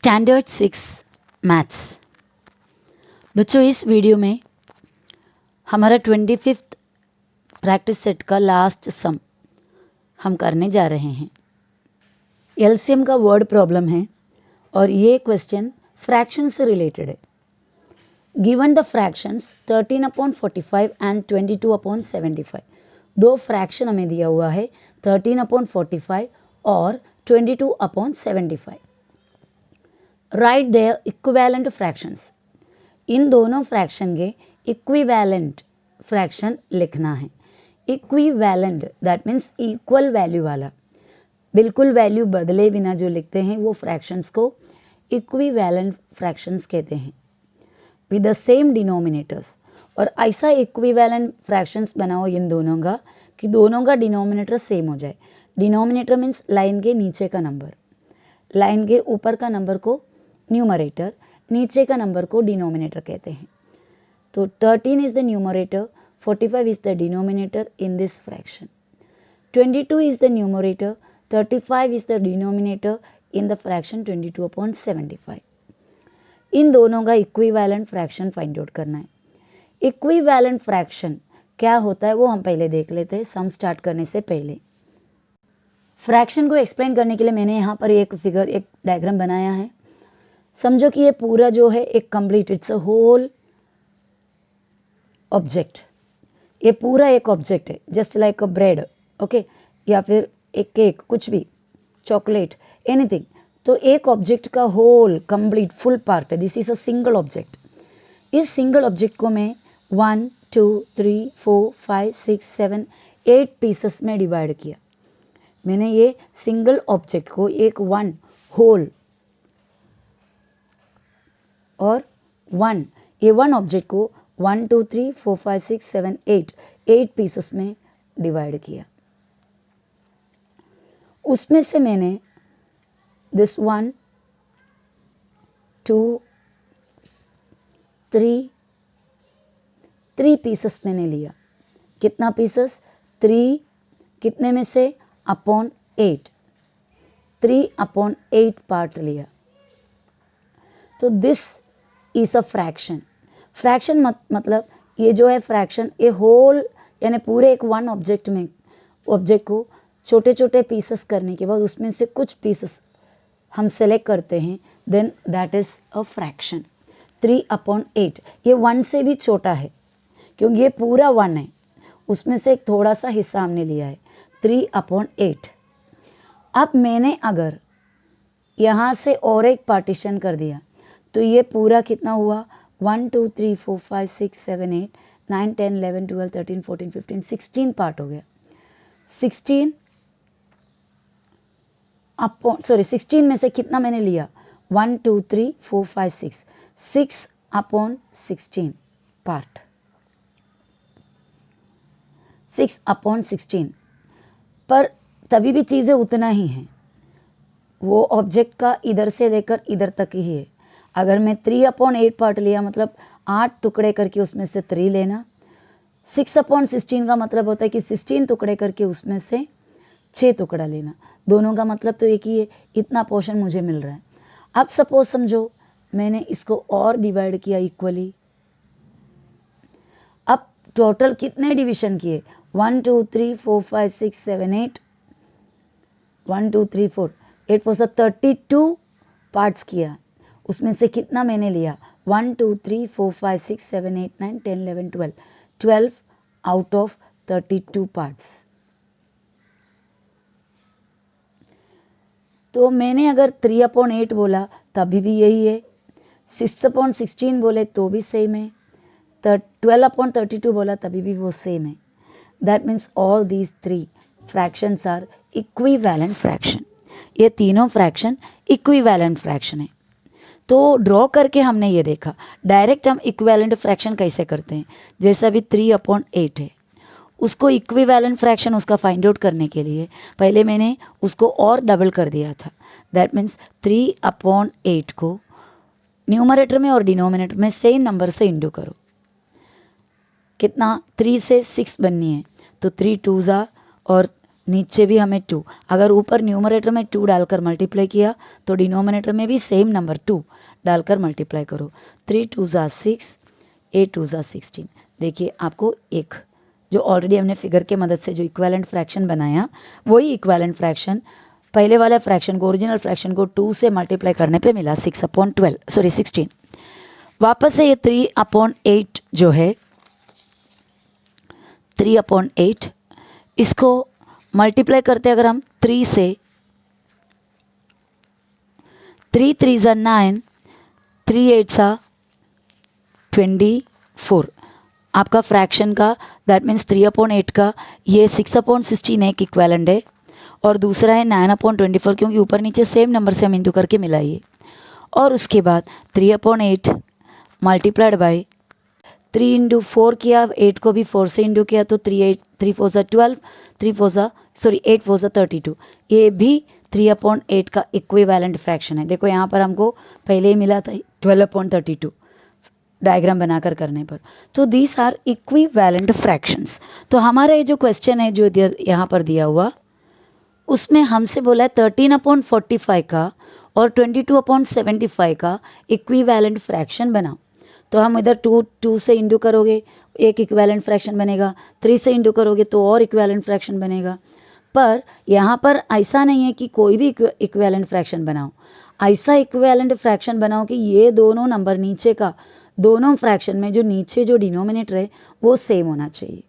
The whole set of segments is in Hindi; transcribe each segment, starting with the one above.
Standard 6 maths. बच्चों, इस वीडियो में हमारा 25th प्रैक्टिस सेट का लास्ट सम हम करने जा रहे हैं। एलसीएम का वर्ड प्रॉब्लम है और ये क्वेश्चन फ्रैक्शन से रिलेटेड है। Given the fractions 13/45 and 22/75। दो फ्रैक्शन हमें दिया हुआ है, 13/45 और 22/75। Right there equivalent fractions. इन दोनों फ्रैक्शन के इक्विवेलेंट फ्रैक्शन लिखना है। Equivalent that means equal value वाला, बिल्कुल वैल्यू बदले बिना जो लिखते हैं वो फ्रैक्शंस को इक्विवेलेंट फ्रैक्शंस कहते हैं। With the same denominators. और ऐसा इक्विवेलेंट फ्रैक्शंस बनाओ इन दोनों का कि दोनों का डिनोमिनेटर सेम हो जाए। डिनोमिनेटर मीन्स लाइन के नीचे का नंबर, लाइन के ऊपर का नंबर को न्यूमरेटर, नीचे का नंबर को डिनोमिनेटर कहते हैं। तो 13 is the numerator, 45 is the denominator in this fraction. 22 is the numerator, 35 is the denominator in the fraction 22/75। इन दोनों का इक्विवेलेंट फ्रैक्शन फाइंड आउट करना है। इक्विवेलेंट फ्रैक्शन क्या होता है वो हम पहले देख लेते हैं, सम स्टार्ट करने से पहले। फ्रैक्शन को एक्सप्लेन करने के लिए मैंने यहाँ पर एक फिगर, एक डायग्राम बनाया है। समझो कि ये पूरा जो है एक complete, it's a whole object. ये पूरा एक ऑब्जेक्ट है, just like a bread, okay, या फिर एक केक, कुछ भी, चॉकलेट, एनीथिंग। तो एक ऑब्जेक्ट का होल कंप्लीट फुल पार्ट है। This is a single object. इस सिंगल ऑब्जेक्ट को मैं 1 2 3 4 5 6 7 8 पीसेस में डिवाइड किया। मैंने ये सिंगल ऑब्जेक्ट को एक वन होल और ये वन ऑब्जेक्ट को 1 2 3 4 5 6 7 8 पीसेस में डिवाइड किया। उसमें से मैंने दिस 1 2 3 पीसेस मैंने लिया। कितना पीसेस? 3। कितने में से? अपॉन 8, 3/8 पार्ट लिया। तो this is a fraction. Fraction मतलब ये जो है फ्रैक्शन, ये होल यानी पूरे एक वन ऑब्जेक्ट में, ऑब्जेक्ट को छोटे छोटे पीसेस करने के बाद उसमें से कुछ पीसेस हम सेलेक्ट करते हैं, then that is a fraction. 3/8 ये 1 से भी छोटा है क्योंकि ये पूरा 1 है, उसमें से एक थोड़ा सा हिस्सा हमने लिया है, 3/8। अब मैंने अगर यहाँ से और एक पार्टीशन कर दिया तो ये पूरा कितना हुआ? 1 2 3 4 5 6 7 8 9 10 11 12 13 14 15 16 पार्ट हो गया। 16 में से कितना मैंने लिया? 1 2 3 4 5 6/16 पार्ट, 6/16। पर तभी भी चीज़ें उतना ही हैं, वो ऑब्जेक्ट का इधर से लेकर इधर तक ही है। अगर मैं 3/8 पार्ट लिया मतलब 8 टुकड़े करके उसमें से 3 लेना। 6/16 का मतलब होता है कि 16 टुकड़े करके उसमें से 6 टुकड़ा लेना। दोनों का मतलब तो एक ही है, इतना पोर्शन मुझे मिल रहा है। अब सपोज समझो मैंने इसको और डिवाइड किया इक्वली। अब टोटल कितने डिवीजन किए? 1 2 3 4 5 6 7 8 1 2 3 4 8 4 32 पार्ट्स किया। उसमें से कितना मैंने लिया? 1 2 3 4 5 6 7 8 9 10 11 12 आउट ऑफ 32 पार्ट्स। तो मैंने अगर 3/8 बोला तभी भी यही है, 6/16 बोले तो भी सेम है, 12/32 बोला तभी भी वो सेम है। That means all these 3 fractions are equivalent fraction. ये तीनों फ्रैक्शन इक्विवेलेंट फ्रैक्शन है। तो ड्रॉ करके हमने ये देखा। डायरेक्ट हम इक्विवेलेंट फ्रैक्शन कैसे करते हैं? जैसे अभी 3/8 है, उसको इक्विवेलेंट फ्रैक्शन उसका फाइंड आउट करने के लिए पहले मैंने उसको और डबल कर दिया था। दैट मीन्स 3/8 को न्यूमरेटर में और डिनोमिनेटर में सेम नंबर से इंटू करो। कितना? 3 से 6 बननी है तो 3 2 और नीचे भी हमें 2, अगर ऊपर न्यूमरेटर में 2 डालकर मल्टीप्लाई किया तो डिनोमिनेटर में भी सेम नंबर 2 डालकर मल्टीप्लाई करो। 3 2 ज़ा 6, 8 2 ज़ा 16। देखिए आपको एक जो ऑलरेडी हमने फिगर के मदद से जो इक्विवेलेंट फ्रैक्शन बनाया वही इक्विवेलेंट फ्रैक्शन पहले वाले फ्रैक्शन को ओरिजिनल फ्रैक्शन को 2 से मल्टीप्लाई करने पे मिला 16। वापस से ये 3/8 जो है 3/8 इसको मल्टीप्लाई करते अगर हम 3 से 3 3 ज़ा 9, 3 8 ज़ा 24। आपका फ्रैक्शन का दैट मीन्स 3/8 का ये 6/16 एक इक्वेलेंट है और दूसरा है 9/24 क्योंकि ऊपर नीचे सेम नंबर से हम इंटू करके मिलाइए। और उसके बाद 3/8 मल्टीप्लाइड बाई 3 इंटू 4 किया, 8 को भी 4 से इंटू किया तो 3 4 ज़ा 12, 8 4 ज़ा 32। ये भी 3/8 का इक्विवेलेंट फ्रैक्शन है। देखो यहाँ पर हमको पहले ही मिला था 12/32 डायग्राम बनाकर करने पर। तो दीज आर इक्विवेलेंट फ्रैक्शंस। तो हमारा ये जो क्वेश्चन है जो यहाँ पर दिया हुआ उसमें हमसे बोला है 13/45 का और 22/75 का इक्विवेलेंट फ्रैक्शन बनाओ। तो हम इधर 2 से इंटू करोगे एक इक्विवेलेंट फ्रैक्शन बनेगा, 3 से इंटू करोगे तो और इक्विवेलेंट फ्रैक्शन बनेगा। पर यहाँ पर ऐसा नहीं है कि कोई भी इक्विवेलेंट फ्रैक्शन बनाओ, ऐसा इक्विवेलेंट फ्रैक्शन बनाओ कि ये दोनों नंबर नीचे का दोनों फ्रैक्शन में जो नीचे जो डिनोमिनेटर है वो सेम होना चाहिए।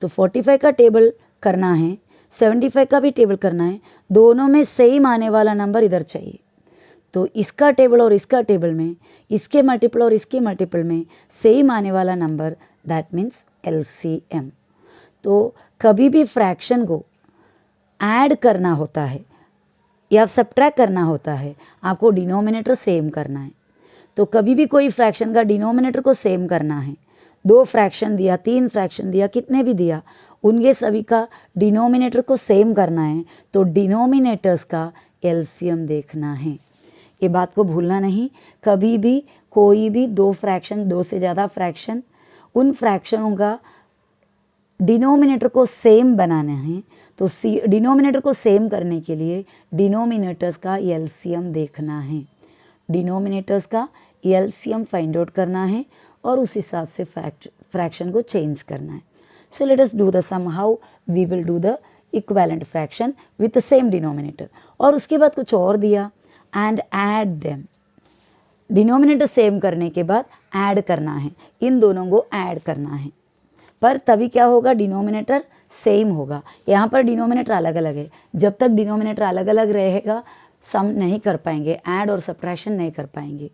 तो 45 का टेबल करना है, 75 का भी टेबल करना है, दोनों में सेम आने वाला नंबर इधर चाहिए। तो इसका टेबल और इसका टेबल में, इसके मल्टीपल और इसके मल्टीपल में सेम आने वाला नंबर दैट मीन्स LCM। तो कभी भी फ्रैक्शन को ऐड करना होता है या सब्ट्रैक्ट करना होता है, आपको डिनोमिनेटर सेम करना है। तो कभी भी कोई फ्रैक्शन का डिनोमिनेटर को सेम करना है, 2 फ्रैक्शन दिया, 3 फ्रैक्शन दिया, कितने भी दिया, उनके सभी का डिनोमिनेटर को सेम करना है तो डिनोमिनेटर्स का LCM देखना है। ये बात को भूलना नहीं। कभी भी कोई भी 2 फ्रैक्शन, 2 से ज़्यादा फ्रैक्शन, उन फ्रैक्शनों का डिनोमिनेटर को सेम बनाना है तो डिनोमिनेटर को सेम करने के लिए डिनोमिनेटर्स का LCM देखना है, डिनोमिनेटर्स का LCM फाइंड आउट करना है और उस हिसाब से फ्रैक्शन को चेंज करना है। So let us do the sum how we will do the equivalent fraction with the same denominator. और उसके बाद कुछ और दिया and add them, denominator same करने के बाद ऐड करना है, इन दोनों को ऐड करना है। पर तभी क्या होगा, डिनोमिनेटर सेम होगा। यहाँ पर डिनोमिनेटर अलग अलग है, जब तक डिनोमिनेटर अलग अलग रहेगा सम नहीं कर पाएंगे, ऐड और सब्ट्रैक्शन नहीं कर पाएंगे।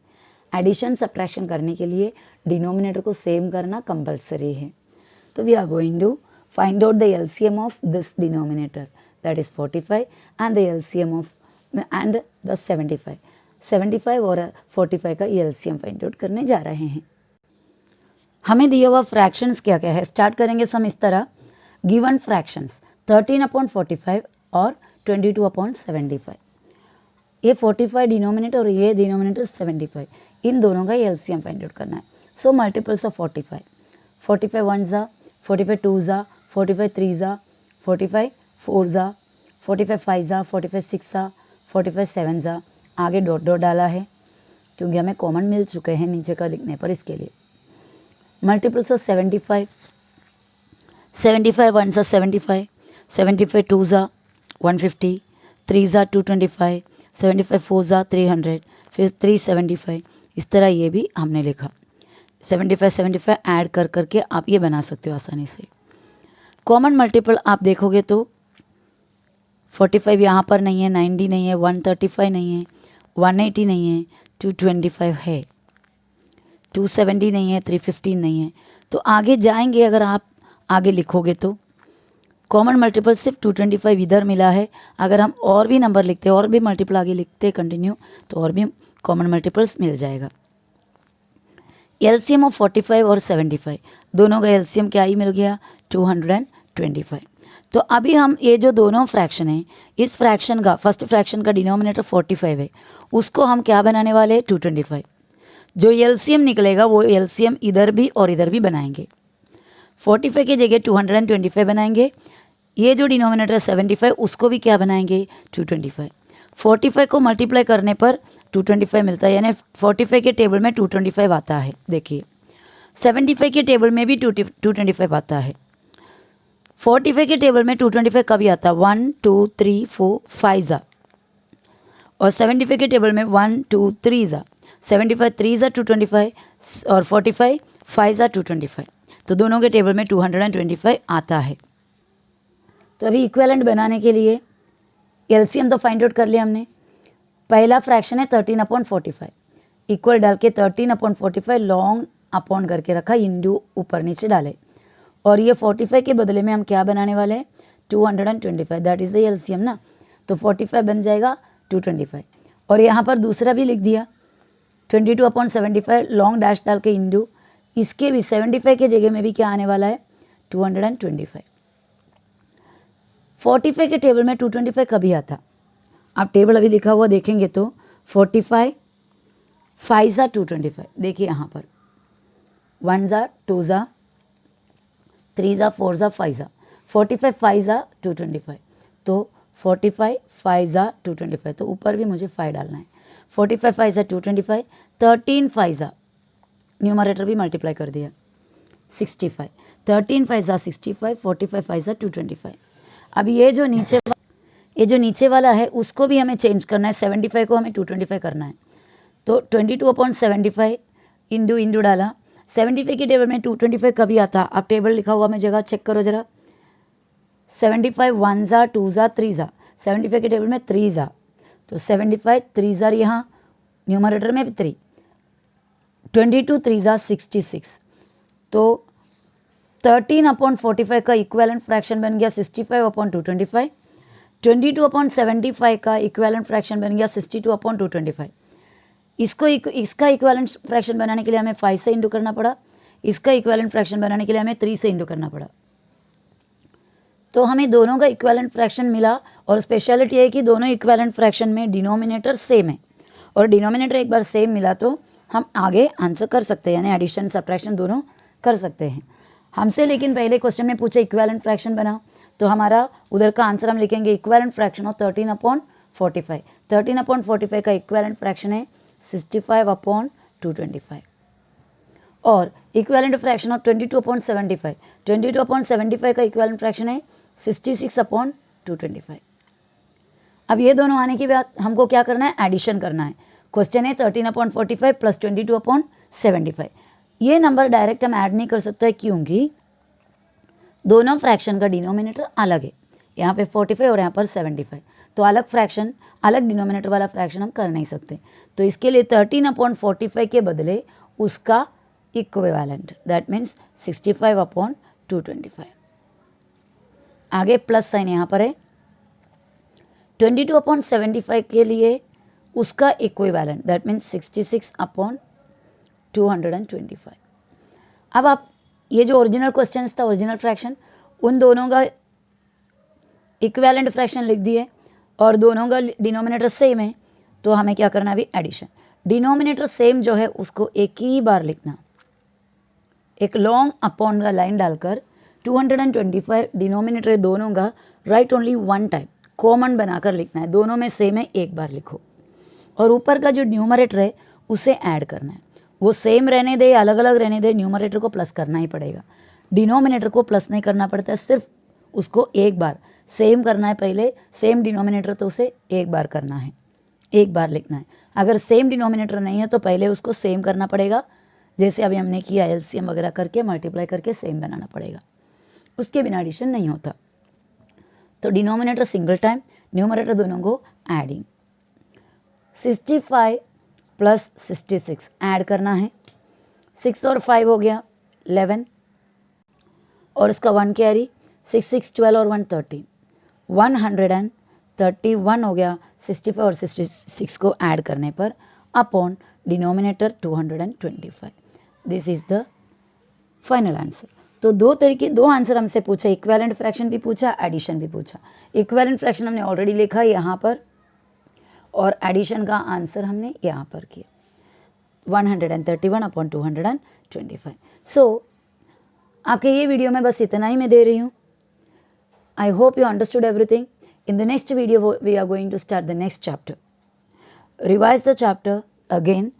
एडिशन सब्ट्रैक्शन करने के लिए डिनोमिनेटर को सेम करना कंपलसरी है। तो we are going to find out the LCM of this denominator that is 45 and the LCM of and the 75 और 45 का LCM फाइंड आउट करने जा रहे हैं। हमें दिया हुआ फ्रैक्शंस क्या क्या है, स्टार्ट करेंगे सम इस तरह। गिवन फ्रैक्शंस 13/45 और 22/75। ये 45 डिनोमिनेटर और ये डिनोमिनेटर 75, इन दोनों का LCM फाइंड आउट करना है। सो मल्टीपल्स ऑफ 45, 45 1 ज़ा, 45 2 ज़ा, 45 3 ज़ा, 45 4 ज़ा, 45 5 ज़ा, 45 6 ज़ा, 45 7 ज़ा। आगे डॉट डॉट डाला है क्योंकि हमें कॉमन मिल चुके हैं नीचे का लिखने पर, इसके लिए। मल्टीपल्स ऑफ 75, 75 1 ज़ा 75, 75 2 ज़ा 150, 3 ज़ा 225, 75 4 ज़ा 300, फिर 375। इस तरह ये भी हमने लिखा। 75 75 ऐड कर करके आप ये बना सकते हो आसानी से। कॉमन मल्टीपल आप देखोगे तो 45 यहाँ पर नहीं है, 90 नहीं है, 135 नहीं है, 180 नहीं है, 225 है, 270 नहीं है, 315 नहीं है। तो आगे जाएंगे, अगर आप आगे लिखोगे तो कॉमन मल्टीपल सिर्फ 225 इधर मिला है। अगर हम और भी नंबर लिखते और भी मल्टीपल आगे लिखते कंटिन्यू तो और भी कॉमन मल्टीपल्स मिल जाएगा। LCM ऑफ 45 और 75 दोनों का LCM क्या ही मिल गया, 225। तो अभी हम ये जो दोनों फ्रैक्शन हैं, इस फ्रैक्शन का फर्स्ट फ्रैक्शन का डिनोमिनेटर 45 है, उसको हम क्या बनाने वाले हैं, 225। जो LCM निकलेगा वो LCM इधर भी और इधर भी बनाएंगे। 45 की जगह 225 बनाएंगे, ये जो डिनोमिनेटर है 75 उसको भी क्या बनाएंगे 225। 45 को मल्टीप्लाई करने पर 225 मिलता है, यानी 45 के टेबल में 225 आता है। देखिए 75 के टेबल में भी 225 आता है। 45 के टेबल में 225 कभी आता है 1 2 3 4 5 ज़ा, और 75 के टेबल में 1 2 3 ज़ा, 75 3 ज़ा 225 और 45 5 ज़ा 225, तो दोनों के टेबल में 225 आता है। तो अभी इक्विवेलेंट बनाने के लिए एलसीएम तो फाइंड आउट कर लिया हमने। पहला फ्रैक्शन है 13/45, इक्वल डाल के 13/45 लॉन्ग अपॉन करके रखा, इंटू ऊपर नीचे डाले, और ये 45 के बदले में हम क्या बनाने वाले हैं 225, दैट इज़ द एलसीएम ना। तो 45 बन जाएगा 225, और यहाँ पर दूसरा भी लिख दिया 22/75 लॉन्ग डैश डाल के इंटू, इसके भी 75 के जगह में भी क्या आने वाला है 225। 45 के टेबल में 225 कभी आता, आप टेबल अभी लिखा हुआ देखेंगे तो 45 5 ज़ा 225, देखिए यहाँ पर 1 ज़ा 2 ज़ा 3 ज़ा 4 ज़ा 5 ज़ा, 45 5 ज़ा 225, तो 45 5 ज़ा 225, तो ऊपर भी मुझे 5 डालना है। 45 5 ज़ा 225, 13 5 ज़ा न्यूमरेटर भी मल्टीप्लाई कर दिया 65, 13 5 ज़ा 65, 45 5 ज़ा 225। अब ये जो नीचे वाला है उसको भी हमें चेंज करना है, 75 को हमें 225 करना है, तो 22/75 इंटू डाला। 75 के टेबल में 225 कभी आता, आप टेबल लिखा हुआ में जगह चेक करो ज़रा। 75 1 ज़ा 2 ज़ा 3 ज़ा, 75 के टेबल में 3 ज़ा, तो 75 3 ज़ा यहाँ न्यूमरेटर में भी 3, 22 3 ज़ा 66, तो 13/45 का इक्विवेलेंट फ्रैक्शन बन गया 65/225। 22/75 का इक्विवेलेंट फ्रैक्शन बन गया 62/225। इसका इक्विवेलेंट फ्रैक्शन बनाने के लिए हमें 5 से इंटू करना पड़ा, इसका इक्विवेलेंट फ्रैक्शन बनाने के लिए हमें 3 से इंटू करना पड़ा, तो हमें दोनों का इक्विवेलेंट फ्रैक्शन मिला। और स्पेशलिटी है कि दोनों इक्विवेलेंट फ्रैक्शन में डिनोमिनेटर सेम है, और डिनोमिनेटर एक बार सेम मिला तो हम आगे आंसर कर सकते हैं, यानी एडिशन सब्ट्रैक्शन दोनों कर सकते हैं हमसे। लेकिन पहले क्वेश्चन में पूछा इक्विवेलेंट फ्रैक्शन बनाओ, तो हमारा उधर का आंसर हम लिखेंगे इक्विवेलेंट फ्रैक्शन ऑफ 13/45। 13/45 का इक्विवेलेंट फ्रैक्शन है 65/225, और इक्विवेलेंट फ्रैक्शन ऑफ 22/75, 22/75 का इक्विवेलेंट फ्रैक्शन है 66/225। अब ये दोनों आने के बाद हमको क्या करना है, एडिशन करना है। क्वेश्चन है 13/45 प्लस 22/75। ये नंबर डायरेक्ट हम ऐड नहीं कर सकते क्योंकि दोनों फ्रैक्शन का डिनोमिनेटर अलग है, यहाँ पे 45 और यहाँ पर 75, तो अलग फ्रैक्शन अलग डिनोमिनेटर वाला फ्रैक्शन हम कर नहीं सकते। तो इसके लिए 13/45 के बदले उसका इक्विवेलेंट, दैट मीन्स 65/225। आगे प्लस साइन यहाँ पर है, 22/75 के लिए उसका इक्विवेलेंट, दैट मीन्स 66/225। अब आप ये जो ओरिजिनल क्वेश्चन था ओरिजिनल फ्रैक्शन, उन दोनों का इक्विवेलेंट फ्रैक्शन लिख दिए और दोनों का डिनोमिनेटर सेम है, तो हमें क्या करना है अभी एडिशन। डिनोमिनेटर सेम जो है उसको एक ही बार लिखना, एक लॉन्ग अपॉन का लाइन डालकर 225 डिनोमिनेटर है दोनों का, right only one time, common बनाकर लिखना है, दोनों में सेम है एक बार लिखो, और ऊपर का जो न्यूमरेटर है उसे ऐड करना है, वो सेम रहने दे अलग अलग रहने दे, न्यूमरेटर को प्लस करना ही पड़ेगा, डिनोमिनेटर को प्लस नहीं करना पड़ता है, सिर्फ उसको एक बार सेम करना है, पहले सेम डिनोमिनेटर तो उसे एक बार करना है, एक बार लिखना है। अगर सेम डिनोमिनेटर नहीं है तो पहले उसको सेम करना पड़ेगा, जैसे अभी हमने किया एलसीएम वगैरह करके मल्टीप्लाई करके सेम बनाना पड़ेगा, उसके बिना एडिशन नहीं होता। तो डिनोमिनेटर सिंगल टाइम, न्यूमरेटर दोनों को एडिंग, 65 प्लस 66 ऐड करना है, 6 और 5 हो गया 11, और इसका 1 कैरी, 6 6 12 और 1 13, 131 हो गया 65 और 66 को ऐड करने पर upon denominator 225। This is the final answer. तो दो आंसर हमसे पूछा, इक्विवेलेंट फ्रैक्शन भी पूछा, एडिशन भी पूछा। इक्विवेलेंट फ्रैक्शन हमने ऑलरेडी लिखा यहाँ पर, और एडिशन का आंसर हमने यहाँ पर किया 131/225। सो आपके ये वीडियो में बस इतना ही मैं दे रही हूँ। I hope you understood everything. In the next video, we are going to start the next chapter. Revise the chapter again